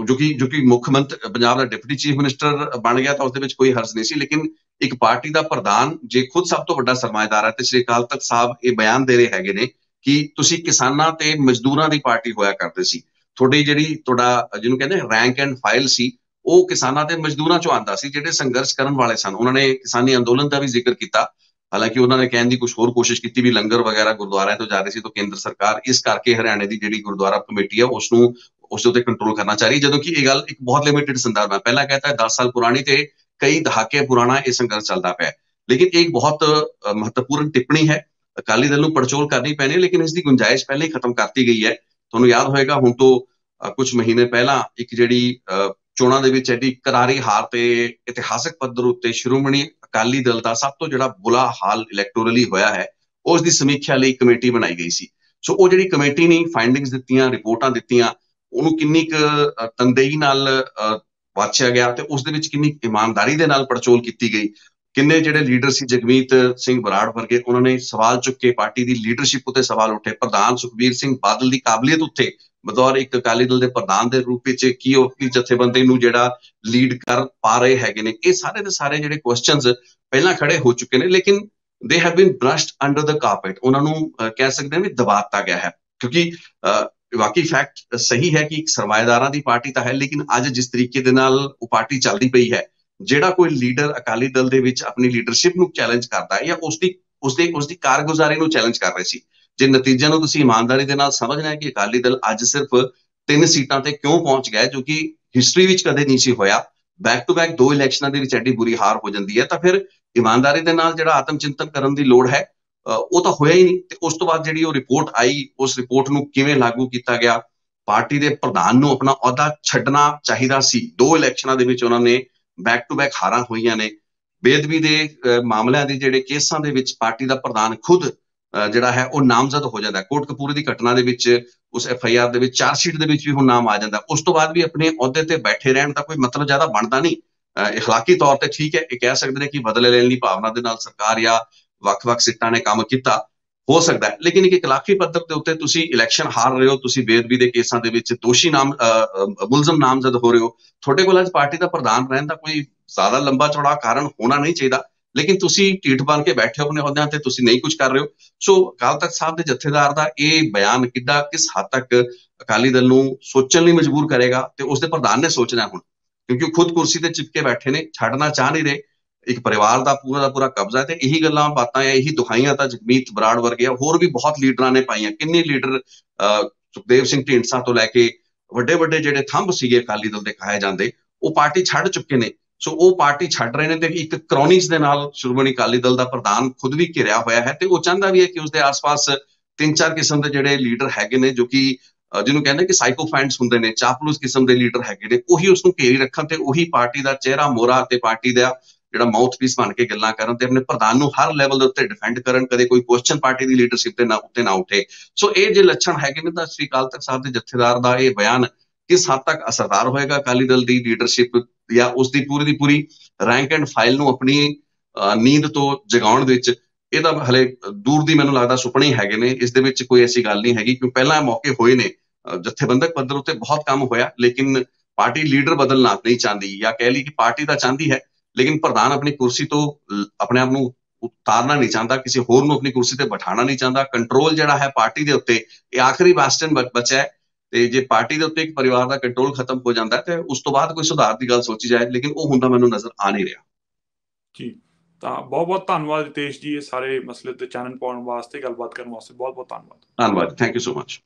ਜੋ ਕਿ ਮੁੱਖ ਮੰਤਰੀ ਪੰਜਾਬ ਦਾ ਡਿਪਟੀ ਚੀਫ ਮਿਨਿਸਟਰ ਬਣ ਗਿਆ ਤਾਂ ਉਸ ਦੇ ਵਿੱਚ ਕੋਈ ਹਰਜ਼ ਨਹੀਂ ਸੀ। ਲੇਕਿਨ ਇੱਕ ਪਾਰਟੀ ਦਾ ਪ੍ਰਧਾਨ ਜੇ ਖੁਦ ਸਭ ਤੋਂ ਵੱਡਾ ਸਰਮਾਏਦਾਰ ਹੈ ਤੇ ਸ਼੍ਰੀ ਅਕਾਲ ਤਖਤ ਸਾਹਿਬ ਇਹ ਬਿਆਨ ਦੇ ਰਹੇ ਹੈਗੇ ਨੇ ਕਿ ਤੁਸੀਂ ਕਿਸਾਨਾਂ ਤੇ ਮਜ਼ਦੂਰਾਂ ਦੀ ਪਾਰਟੀ ਹੋਇਆ ਕਰਦੇ ਸੀ, ਤੁਹਾਡੀ ਤੁਹਾਡਾ ਜਿਹਨੂੰ ਕਹਿੰਦੇ ਰੈਂਕ ਐਂਡ ਫਾਈਲ ਸੀ ਉਹ ਕਿਸਾਨਾਂ ਤੇ ਮਜ਼ਦੂਰਾਂ ਚੋਂ ਆਉਂਦਾ ਸੀ ਜਿਹੜੇ ਸੰਘਰਸ਼ ਕਰਨ ਵਾਲੇ ਸਨ। ਉਹਨਾਂ ਨੇ ਕਿਸਾਨੀ ਅੰਦੋਲਨ ਦਾ ਵੀ ਜ਼ਿਕਰ ਕੀਤਾ, ਹਾਲਾਂਕਿ ਉਹਨਾਂ ਨੇ ਕਹਿਣ ਦੀ ਕੁਝ ਹੋਰ ਕੋਸ਼ਿਸ਼ ਕੀਤੀ ਵੀ ਲੰਗਰ ਵਗੈਰਾ ਗੁਰਦੁਆਰਿਆਂ ਤੋਂ ਜਾ ਰਹੇ ਸੀ ਤਾਂ ਕੇਂਦਰ ਸਰਕਾਰ ਇਸ ਕਰਕੇ ਹਰਿਆਣੇ ਦੀ ਜਿਹੜੀ ਗੁਰਦੁਆਰਾ ਕਮੇਟੀ ਹੈ ਉਸ ਦੇ ਉੱਤੇ ਕੰਟਰੋਲ ਕਰਨਾ ਚਾਹ ਰਹੀ, ਜਦੋਂ ਕਿ ਇਹ ਗੱਲ ਇੱਕ ਬਹੁਤ ਲਿਮਿਟਿਡ ਸੰਦਰਭ ਹੈ। ਪਹਿਲਾਂ कहता है 10 साल पुरानी ਤੇ ਕਈ ਦਹਾਕੇ ਪੁਰਾਣਾ ਇਹ ਸੰਘਰਸ਼ ਚੱਲਦਾ ਪਿਆ, ਲੇਕਿਨ ਇਹ ਬਹੁਤ ਮਹੱਤਵਪੂਰਨ ਟਿੱਪਣੀ ਹੈ। ਅਕਾਲੀ ਦਲ ਨੂੰ ਪੜਚੋਲ ਕਰਨੀ ਪੈਣੀ ਹੈ, ਲੇਕਿਨ ਇਸ ਦੀ ਗੁੰਜਾਇਸ਼ ਪਹਿਲਾਂ ਹੀ ਖਤਮ ਕਰਤੀ ਗਈ ਹੈ। ਤੁਹਾਨੂੰ ਯਾਦ ਹੋਏਗਾ ਹੁਣ ਤੋਂ ਕੁਝ ਮਹੀਨੇ ਪਹਿਲਾਂ ਇੱਕ ਜਿਹੜੀ ਚੋਣਾਂ ਦੇ ਵਿੱਚ ਐਡੀ ਕਰਾਰੀ ਹਾਰ ਤੇ ਇਤਿਹਾਸਕ ਪੱਧਰ ਉੱਤੇ ਸ਼੍ਰੋਮਣੀ ਅਕਾਲੀ ਦਲ ਦਾ ਸਭ ਤੋਂ ਜਿਹੜਾ ਬੁਰਾ ਹਾਲ ਇਲੈਕਟੋਰਲੀ ਹੋਇਆ ਹੈ ਉਸ ਦੀ ਸਮੀਖਿਆ ਲਈ ਕਮੇਟੀ ਬਣਾਈ ਗਈ ਸੀ। ਸੋ ਉਹ ਜਿਹੜੀ ਕਮੇਟੀ ਨੇ ਫਾਈਂਡਿੰਗਸ ਦਿੱਤੀਆਂ, ਰਿਪੋਰਟਾਂ ਦਿੱਤੀਆਂ, ਉਹਨੂੰ ਕਿੰਨੀ ਕੁ ਤਨਦੇਹੀ ਨਾਲ ਵਾਚਿਆ ਗਿਆ ਤੇ ਉਸ ਦੇ ਵਿੱਚ ਕਿੰਨੀ ਇਮਾਨਦਾਰੀ ਦੇ ਨਾਲ ਪੜਚੋਲ ਕੀਤੀ ਗਈ, ਕਿੰਨੇ ਜਿਹੜੇ ਲੀਡਰ ਸੀ ਜਗਮੀਤ ਸਿੰਘ ਬਰਾੜ ਵਰਗੇ ਉਹਨਾਂ ਨੇ ਸਵਾਲ ਚੁੱਕੇ, ਪਾਰਟੀ ਦੀ ਲੀਡਰਸ਼ਿਪ ਉੱਤੇ ਸਵਾਲ ਉੱਠੇ, ਪ੍ਰਧਾਨ ਸੁਖਬੀਰ ਸਿੰਘ ਬਾਦਲ ਦੀ ਕਾਬਲੀਅਤ ਉੱਤੇ ਬਤੌਰ ਇੱਕ ਅਕਾਲੀ ਦਲ ਦੇ ਪ੍ਰਧਾਨ ਦੇ ਰੂਪ ਵਿੱਚ ਕੀ ਉਹ ਜਥੇਬੰਦੀ ਨੂੰ ਜਿਹੜਾ ਲੀਡ ਕਰ ਪਾ ਰਹੇ ਹੈਗੇ ਨੇ, ਇਹ ਸਾਰੇ ਦੇ ਸਾਰੇ ਜਿਹੜੇ ਕੁਐਸਚਨਸ ਪਹਿਲਾਂ ਖੜੇ ਹੋ ਚੁੱਕੇ ਨੇ, ਲੇਕਿਨ they have been brushed under the carpet. ਉਹਨਾਂ ਨੂੰ ਕਹਿ ਸਕਦੇ ਹਾਂ ਵੀ ਦਬਾ ਦਿੱਤਾ ਗਿਆ ਹੈ, ਕਿਉਂਕਿ ਵਾਕਈ ਫੈਕਟ ਸਹੀ ਹੈ ਕਿ ਇੱਕ ਸਰਮਾਏਦਾਰਾਂ ਦੀ ਪਾਰਟੀ ਤਾਂ ਹੈ, ਲੇਕਿਨ ਅੱਜ ਜਿਸ ਤਰੀਕੇ ਦੇ ਨਾਲ ਉਹ ਪਾਰਟੀ ਚੱਲਦੀ ਪਈ ਹੈ, ਜਿਹੜਾ ਕੋਈ ਲੀਡਰ ਅਕਾਲੀ ਦਲ ਦੇ ਵਿੱਚ ਆਪਣੀ ਲੀਡਰਸ਼ਿਪ ਨੂੰ ਚੈਲੰਜ ਕਰਦਾ ਹੈ ਜਾਂ ਉਸਦੀ ਕਾਰਗੁਜ਼ਾਰੀ ਨੂੰ ਚੈਲੰਜ ਕਰ ਰਹੇ ਸੀ, ਜੇ ਨਤੀਜਿਆਂ ਨੂੰ ਤੁਸੀਂ ਇਮਾਨਦਾਰੀ ਦੇ ਨਾਲ ਸਮਝਣਾ ਹੈ ਕਿ ਅਕਾਲੀ ਦਲ ਅੱਜ ਸਿਰਫ 3 ਸੀਟਾਂ ਤੇ ਕਿਉਂ ਪਹੁੰਚ ਗਿਆ, ਜੋ ਕਿ ਹਿਸਟਰੀ ਵਿੱਚ ਕਦੇ ਨਹੀਂ ਸੀ ਹੋਇਆ, ਬੈਕ ਟੂ ਬੈਕ 2 ਇਲੈਕਸ਼ਨਾਂ ਦੇ ਵਿੱਚ ਐਡੀ ਬੁਰੀ ਹਾਰ ਹੋ ਜਾਂਦੀ ਹੈ, ਤਾਂ ਫਿਰ ਇਮਾਨਦਾਰੀ ਦੇ ਨਾਲ ਜਿਹੜਾ ਆਤਮ ਚਿੰਤਨ ਕਰਨ ਦੀ ਲੋੜ ਹੈ ਉਹ ਤਾਂ ਹੋਇਆ ਹੀ ਨਹੀਂ। ਤੇ ਉਸ ਤੋਂ ਬਾਅਦ ਜਿਹੜੀ ਉਹ ਰਿਪੋਰਟ ਆਈ, ਉਸ ਰਿਪੋਰਟ ਨੂੰ ਕਿਵੇਂ ਲਾਗੂ ਕੀਤਾ ਗਿਆ, ਪਾਰਟੀ ਦੇ ਪ੍ਰਧਾਨ ਨੂੰ ਆਪਣਾ ਅਹੁਦਾ ਛੱਡਣਾ ਚਾਹੀਦਾ ਸੀ। 2 ਇਲੈਕਸ਼ਨਾਂ ਦੇ ਵਿੱਚ ਉਹਨਾਂ ਨੇ ਬੈਕ ਟੂ ਬੈਕ ਹਾਰਾਂ ਹੋਈਆਂ ਨੇ, ਬੇਅਦਬੀ ਦੇ ਮਾਮਲਿਆਂ ਦੇ ਜਿਹੜੇ ਕੇਸਾਂ ਦੇ ਵਿੱਚ ਪਾਰਟੀ ਦਾ ਪ੍ਰਧਾਨ ਖੁਦ ਜਿਹੜਾ ਹੈ ਉਹ ਨਾਮਜ਼ਦ ਹੋ ਜਾਂਦਾ, ਕੋਟਕਪੂਰੇ ਦੀ ਘਟਨਾ ਦੇ ਵਿੱਚ ਉਸ FIR ਦੇ ਵਿੱਚ ਚਾਰਜਸ਼ੀਟ ਦੇ ਵਿੱਚ ਵੀ ਹੁਣ ਨਾਮ ਆ ਜਾਂਦਾ, ਉਸ ਤੋਂ ਬਾਅਦ ਵੀ ਆਪਣੇ ਅਹੁਦੇ ਤੇ ਬੈਠੇ ਰਹਿਣ ਦਾ ਕੋਈ ਮਤਲਬ ਜ਼ਿਆਦਾ ਬਣਦਾ ਨਹੀਂ। ਇਖਲਾਕੀ ਤੌਰ ਤੇ ਠੀਕ ਹੈ, ਇਹ ਕਹਿ ਸਕਦੇ ਨੇ ਕਿ ਬਦਲੇ ਲੈਣ ਦੀ ਭਾਵਨਾ ਦੇ ਨਾਲ ਸਰਕਾਰ ਜਾਂ ਵੱਖ-ਵੱਖ ਸਿੱਟਾਂ ਨੇ ਕੰਮ ਕੀਤਾ, ਹੋ ਸਕਦਾ ਹੈ, ਲੇਕਿਨ ਇੱਕ ਇਖਲਾਕੀ ਪੱਧਰ ਦੇ ਉੱਤੇ ਤੁਸੀਂ ਇਲੈਕਸ਼ਨ ਹਾਰ ਰਹੇ ਹੋ, ਤੁਸੀਂ ਬੇਅਦਬੀ ਦੇ ਕੇਸਾਂ ਦੇ ਵਿੱਚ ਦੋਸ਼ੀ ਮੁਲਜ਼ਮ ਨਾਮਜ਼ਦ ਹੋ ਰਹੇ ਹੋ, ਤੁਹਾਡੇ ਕੋਲ ਅੱਜ ਪਾਰਟੀ ਦਾ ਪ੍ਰਧਾਨ ਰਹਿਣ ਦਾ ਕੋਈ ਜ਼ਿਆਦਾ ਲੰਬਾ ਚੌੜਾ ਕਾਰਨ ਹੋਣਾ ਨਹੀਂ ਚਾਹੀਦਾ, ਲੇਕਿਨ ਤੁਸੀਂ ਢੀਠ ਬਣ ਕੇ ਬੈਠੇ ਹੋ ਆਪਣੇ ਅਹੁਦਿਆਂ ਤੇ, ਤੁਸੀਂ ਨਹੀਂ ਕੁਝ ਕਰ ਰਹੇ ਹੋ। ਸੋ ਅਕਾਲ ਤਖਤ ਸਾਹਿਬ ਦੇ ਜਥੇਦਾਰ ਦਾ ਇਹ ਬਿਆਨ ਕਿਸ ਹੱਦ ਤੱਕ ਅਕਾਲੀ ਦਲ ਨੂੰ ਸੋਚਣ ਲਈ ਮਜਬੂਰ ਕਰੇਗਾ, ਤੇ ਉਸਦੇ ਪ੍ਰਧਾਨ ਨੇ ਸੋਚਣਾ ਹੁਣ, ਕਿਉਂਕਿ ਉਹ ਖੁਦ ਕੁਰਸੀ ਤੇ ਚਿਪਕੇ ਬੈਠੇ ਨੇ, ਛੱਡਣਾ ਚਾਹ ਨਹੀਂ ਰਹੇ, ਇੱਕ ਪਰਿਵਾਰ ਦਾ ਪੂਰਾ ਕਬਜ਼ਾ ਹੈ, ਤੇ ਇਹੀ ਗੱਲਾਂ ਬਾਤਾਂ ਜਾਂ ਇਹੀ ਦੁਹਾਈਆਂ ਤਾਂ ਜਗਮੀਤ ਬਰਾੜ ਵਰਗੇ ਹੋਰ ਵੀ ਬਹੁਤ ਲੀਡਰਾਂ ਨੇ ਪਾਈਆਂ। ਕਿੰਨੇ ਲੀਡਰ ਸੁਖਦੇਵ ਸਿੰਘ ਢੀਂਡਸਾ ਤੋਂ ਲੈ ਕੇ ਵੱਡੇ ਜਿਹੜੇ ਥੰਬ ਸੀਗੇ ਅਕਾਲੀ ਦਲ ਦੇ ਕਹਾਏ ਜਾਂਦੇ, ਉਹ ਪਾਰਟੀ ਛੱਡ ਚੁੱਕੇ ਨੇ। ਸੋ ਉਹ ਪਾਰਟੀ ਛੱਡ ਰਹੇ ਨੇ ਤੇ ਇੱਕ ਕ੍ਰੋਨਿਕਸ ਦੇ ਨਾਲ ਸ਼੍ਰੋਮਣੀ ਅਕਾਲੀ ਦਲ ਦਾ ਪ੍ਰਧਾਨ ਖੁਦ ਵੀ ਘਿਰਿਆ ਹੋਇਆ ਹੈ, ਤੇ ਉਹ ਚਾਹੁੰਦਾ ਵੀ ਹੈ ਕਿ ਉਸਦੇ ਆਸ-ਪਾਸ 3-4 ਕਿਸਮ ਦੇ ਜਿਹੜੇ ਲੀਡਰ ਹੈਗੇ ਨੇ, ਜੋ ਕਿ ਜਿਹਨੂੰ ਕਹਿੰਦੇ ਕਿ ਸਾਈਕੋਫੈਂਟਸ ਹੁੰਦੇ ਨੇ, ਚਾਪਲੂਸ ਕਿਸਮ ਦੇ ਲੀਡਰ ਹੈਗੇ ਨੇ, ਉਹੀ ਉਸਨੂੰ ਘੇਰੀ ਰੱਖਣ ਤੇ ਉਹੀ ਪਾਰਟੀ ਦਾ ਚਿਹਰਾ ਮੋਹਰਾ ਤੇ ਪਾਰਟੀ ਦਾ ਜਿਹੜਾ ਮਾਊਥ ਪੀਸ ਬਣ ਕੇ ਗੱਲਾਂ ਕਰਨ ਤੇ ਆਪਣੇ ਪ੍ਰਧਾਨ ਨੂੰ ਹਰ ਲੈਵਲ ਦੇ ਉੱਤੇ ਡਿਫੈਂਡ ਕਰਨ, ਕਦੇ ਕੋਈ ਕੁਐਸਚਨ ਪਾਰਟੀ ਦੀ ਲੀਡਰਸ਼ਿਪ ਤੇ ਨਾ ਉੱਠੇ। ਸੋ ਇਹ ਜੇ ਲੱਛਣ ਹੈਗੇ ਨੇ ਤਾਂ ਸ੍ਰੀ ਅਕਾਲ ਤਖਤ ਸਾਹਿਬ ਦੇ ਜਥੇਦਾਰ ਦਾ ਇਹ ਬਿਆਨ ਕਿਸ ਹੱਦ ਤੱਕ ਅਸਰਦਾਰ ਹੋਏਗਾ ਅਕਾਲੀ ਦਲ ਦੀ ਲੀਡਰਸ਼ਿਪ ਜਾਂ ਉਸਦੀ ਪੂਰੀ ਰੈਂਕ ਐਂਡ ਫਾਈਲ ਨੂੰ ਆਪਣੀ ਨੀਂਦ ਤੋਂ ਜਗਾਉਣ ਵਿੱਚ, ਇਹ ਤਾਂ ਹਲੇ ਦੂਰ ਦੀ ਮੈਨੂੰ ਲੱਗਦਾ ਸੁਪਨੇ ਹੀ ਹੈਗੇ ਨੇ। ਇਸ ਦੇ ਵਿੱਚ ਕੋਈ ਐਸੀ ਗੱਲ ਨਹੀਂ ਹੈਗੀ, ਕਿਉਂਕਿ ਪਹਿਲਾਂ ਮੌਕੇ ਹੋਏ ਨੇ, ਜਥੇਬੰਦਕ ਪੱਧਰ ਉੱਤੇ ਬਹੁਤ ਕੰਮ ਹੋਇਆ, ਲੇਕਿਨ ਪਾਰਟੀ ਲੀਡਰ ਬਦਲਣਾ ਨਹੀਂ ਚਾਹੁੰਦੀ, ਜਾਂ ਕਹਿ ਲਈ ਕਿ ਪਾਰਟੀ ਤਾਂ ਚਾਹੁੰਦੀ ਹੈ ਲੇਕਿਨ ਪ੍ਰਧਾਨ ਆਪਣੀ ਕੁਰਸੀ ਤੋਂ ਆਪਣੇ ਆਪ ਨੂੰ ਉਤਾਰਨਾ ਨਹੀਂ ਚਾਹੁੰਦਾ, ਕਿਸੇ ਹੋਰ ਨੂੰ ਆਪਣੀ ਕੁਰਸੀ ਤੇ ਬਿਠਾਉਣਾ ਨਹੀਂ ਚਾਹੁੰਦਾ। ਕੰਟਰੋਲ ਜਿਹੜਾ ਹੈ ਪਾਰਟੀ ਦੇ ਉੱਤੇ, ਇਹ ਆਖਰੀ ਬਾਸਟਨ ਬਚਿਆ ਹੈ, ਤੇ ਜੇ ਪਾਰਟੀ ਦੇ ਉੱਤੇ ਇੱਕ ਪਰਿਵਾਰ ਦਾ ਕੰਟਰੋਲ ਖਤਮ ਹੋ ਜਾਂਦਾ ਤੇ ਉਸ ਤੋਂ ਬਾਅਦ ਕੋਈ ਸੁਧਾਰ ਦੀ ਗੱਲ ਸੋਚੀ ਜਾਏ, ਲੇਕਿਨ ਉਹ ਹੁੰਦਾ ਮੈਨੂੰ ਨਜ਼ਰ ਆ ਨਹੀਂ ਰਿਹਾ। ਜੀ, ਤਾਂ ਬਹੁਤ ਧੰਨਵਾਦ ਰਿਤੇਸ਼ ਜੀ, ਇਹ ਸਾਰੇ ਮਸਲੇ ਤੇ ਚਾਨਣ ਪਾਉਣ ਵਾਸਤੇ, ਗੱਲਬਾਤ ਕਰਨ ਵਾਸਤੇ ਬਹੁਤ ਧੰਨਵਾਦ। Thank you so much.